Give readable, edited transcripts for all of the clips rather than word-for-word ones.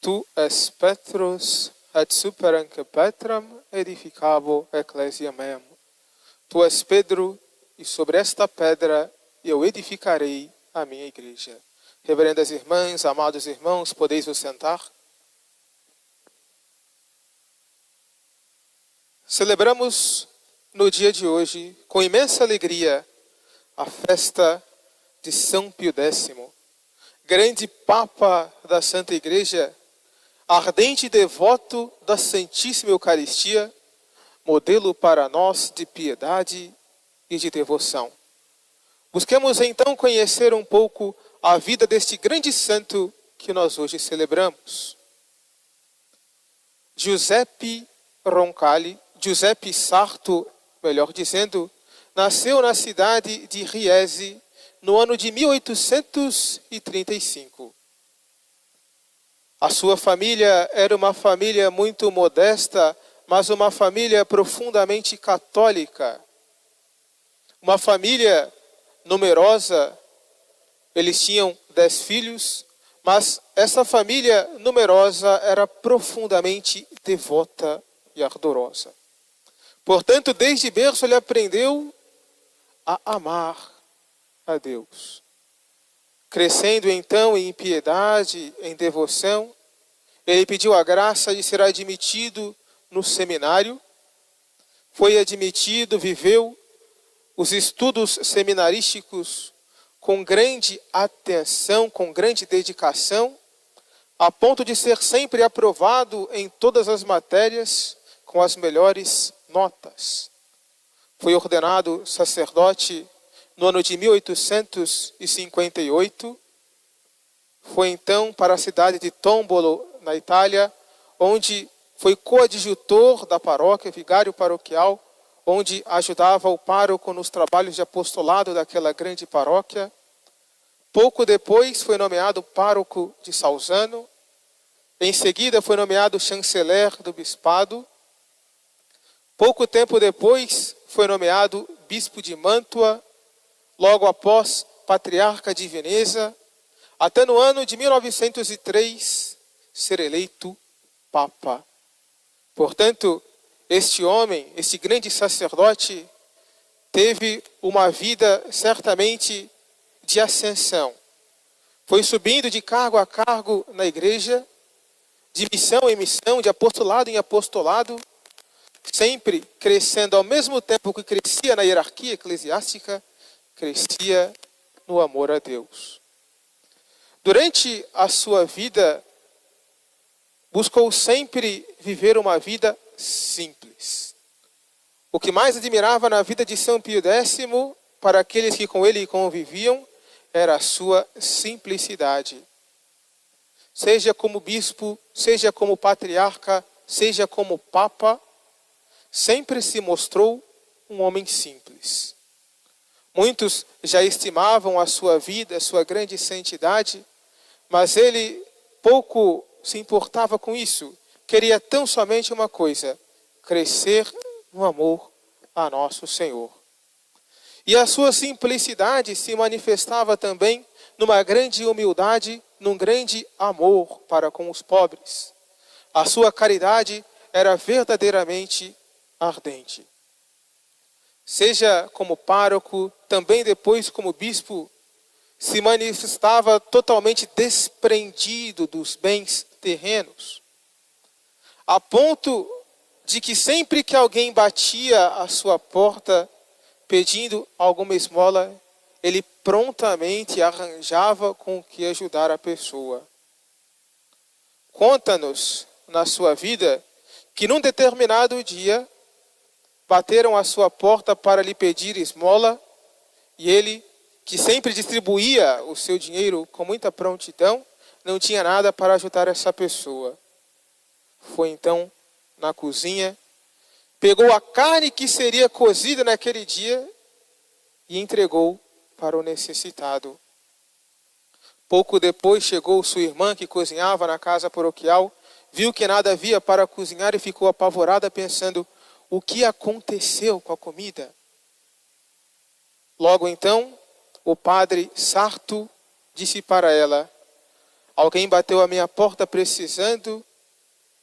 Tu es Petrus, et superam que Petram edificabo ecclesia meam. Tu és Pedro, e sobre esta pedra eu edificarei a minha igreja. Reverendas irmãs, amados irmãos, podeis vos sentar? Celebramos no dia de hoje, com imensa alegria, a festa de São Pio X, grande Papa da Santa Igreja, ardente devoto da Santíssima Eucaristia, modelo para nós de piedade e de devoção. Busquemos então conhecer um pouco a vida deste grande santo que nós hoje celebramos. Giuseppe Roncalli, Giuseppe Sarto, melhor dizendo, nasceu na cidade de Riese no ano de 1835. A sua família era uma família muito modesta, mas uma família profundamente católica. Uma família numerosa, eles tinham 10 filhos, mas essa família numerosa era profundamente devota e ardorosa. Portanto, desde berço ele aprendeu a amar a Deus. Crescendo então em piedade, em devoção, ele pediu a graça de ser admitido no seminário. Foi admitido, viveu os estudos seminarísticos com grande atenção, com grande dedicação, a ponto de ser sempre aprovado em todas as matérias com as melhores notas. Foi ordenado sacerdote no ano de 1858, foi então para a cidade de Tombolo, na Itália, onde foi coadjutor da paróquia, vigário paroquial, onde ajudava o pároco nos trabalhos de apostolado daquela grande paróquia. Pouco depois foi nomeado pároco de Salzano, em seguida foi nomeado chanceler do bispado. Pouco tempo depois foi nomeado bispo de Mantua, logo após patriarca de Veneza, até no ano de 1903 ser eleito Papa. Portanto, este homem, este grande sacerdote, teve uma vida certamente de ascensão. Foi subindo de cargo a cargo na igreja, de missão em missão, de apostolado em apostolado, sempre crescendo ao mesmo tempo que crescia na hierarquia eclesiástica, crescia no amor a Deus. Durante a sua vida, buscou sempre viver uma vida simples. O que mais admirava na vida de São Pio X, para aqueles que com ele conviviam, era a sua simplicidade. Seja como bispo, seja como patriarca, seja como papa, sempre se mostrou um homem simples. Muitos já estimavam a sua vida, a sua grande santidade, mas ele pouco se importava com isso. Queria tão somente uma coisa: crescer no amor a nosso Senhor. E a sua simplicidade se manifestava também numa grande humildade, num grande amor para com os pobres. A sua caridade era verdadeiramente ardente. Seja como pároco, também depois como bispo, se manifestava totalmente desprendido dos bens terrenos, a ponto de que sempre que alguém batia à sua porta pedindo alguma esmola, ele prontamente arranjava com o que ajudar a pessoa. Conta-nos na sua vida que num determinado dia bateram à sua porta para lhe pedir esmola, e ele, que sempre distribuía o seu dinheiro com muita prontidão, não tinha nada para ajudar essa pessoa. Foi então na cozinha, pegou a carne que seria cozida naquele dia e entregou para o necessitado. Pouco depois chegou sua irmã, que cozinhava na casa paroquial, viu que nada havia para cozinhar e ficou apavorada, pensando: o que aconteceu com a comida? Logo então, o padre Sarto disse para ela: Alguém bateu à minha porta precisando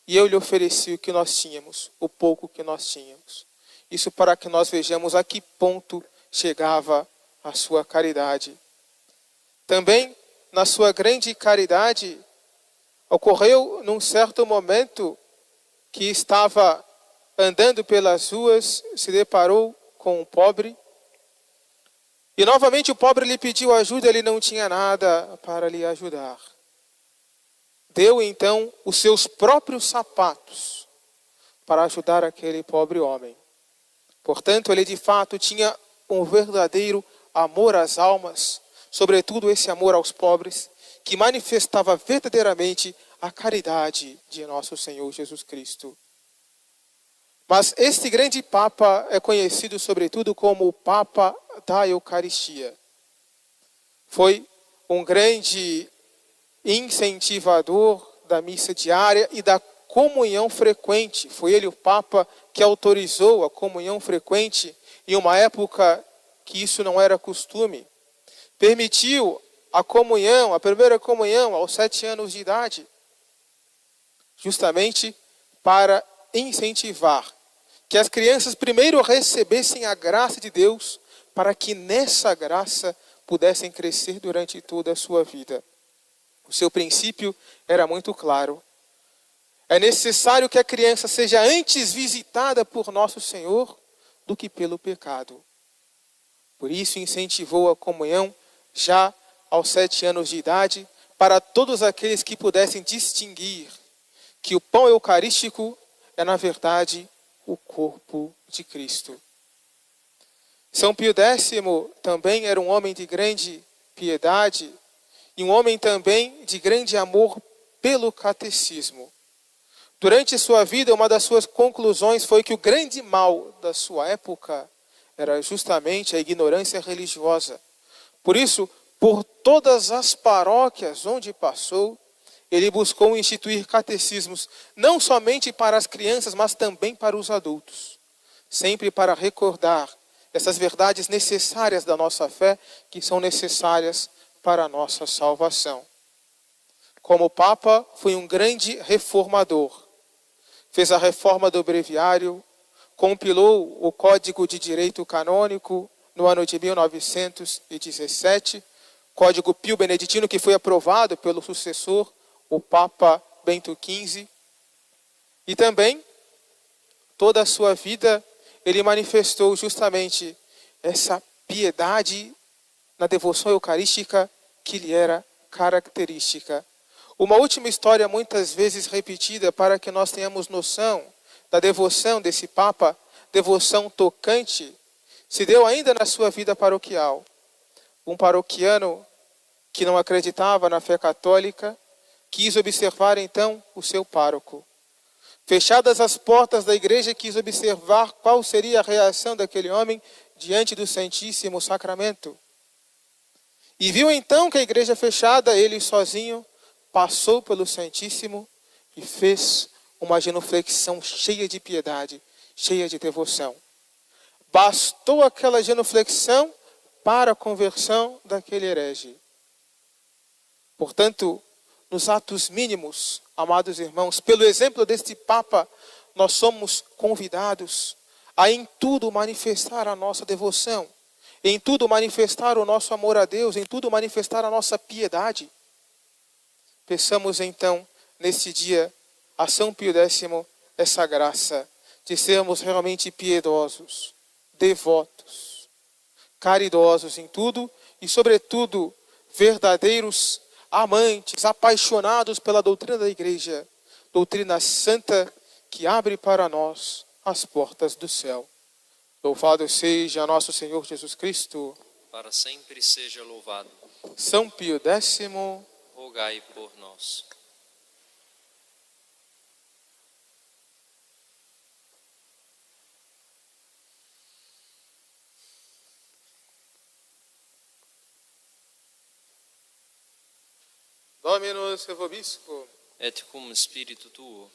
e eu lhe ofereci o que nós tínhamos, o pouco que nós tínhamos. Isso para que nós vejamos a que ponto chegava a sua caridade. Também, na sua grande caridade, ocorreu num certo momento que estava andando pelas ruas, se deparou com um pobre. E novamente o pobre lhe pediu ajuda, ele não tinha nada para lhe ajudar. Deu então os seus próprios sapatos para ajudar aquele pobre homem. Portanto, ele de fato tinha um verdadeiro amor às almas, sobretudo esse amor aos pobres, que manifestava verdadeiramente a caridade de nosso Senhor Jesus Cristo. Mas este grande Papa é conhecido sobretudo como o Papa da Eucaristia. Foi um grande incentivador da missa diária e da comunhão frequente. Foi ele o Papa que autorizou a comunhão frequente em uma época que isso não era costume. Permitiu a comunhão, a primeira comunhão aos 7 anos de idade, justamente para incentivar que as crianças primeiro recebessem a graça de Deus, para que nessa graça pudessem crescer durante toda a sua vida. O seu princípio era muito claro. É necessário que a criança seja antes visitada por nosso Senhor do que pelo pecado. Por isso incentivou a comunhão já aos 7 anos de idade, para todos aqueles que pudessem distinguir que o pão eucarístico é, na verdade, o corpo de Cristo. São Pio X também era um homem de grande piedade e um homem também de grande amor pelo catecismo. Durante sua vida, uma das suas conclusões foi que o grande mal da sua época era justamente a ignorância religiosa. Por isso, por todas as paróquias onde passou, ele buscou instituir catecismos, não somente para as crianças, mas também para os adultos. Sempre para recordar essas verdades necessárias da nossa fé, que são necessárias para a nossa salvação. Como Papa, foi um grande reformador. Fez a reforma do breviário, compilou o Código de Direito Canônico no ano de 1917, Código Pio Beneditino, que foi aprovado pelo sucessor, o Papa Bento XV. E também, toda a sua vida, ele manifestou justamente essa piedade na devoção eucarística que lhe era característica. Uma última história muitas vezes repetida para que nós tenhamos noção da devoção desse Papa, devoção tocante, se deu ainda na sua vida paroquial. Um paroquiano que não acreditava na fé católica, quis observar então o seu pároco. Fechadas as portas da igreja, quis observar qual seria a reação daquele homem diante do Santíssimo Sacramento. E viu então que a igreja fechada, ele sozinho, passou pelo Santíssimo e fez uma genuflexão cheia de piedade, cheia de devoção. Bastou aquela genuflexão para a conversão daquele herege. Portanto, nos atos mínimos, amados irmãos, pelo exemplo deste Papa, nós somos convidados a em tudo manifestar a nossa devoção, em tudo manifestar o nosso amor a Deus, em tudo manifestar a nossa piedade. Peçamos então, nesse dia, a São Pio X, essa graça de sermos realmente piedosos, devotos, caridosos em tudo e, sobretudo, verdadeiros amantes, apaixonados pela doutrina da Igreja, doutrina santa que abre para nós as portas do céu. Louvado seja nosso Senhor Jesus Cristo. Para sempre seja louvado. São Pio X, rogai por nós. Dominus vobiscum. Et cum spiritu tuo.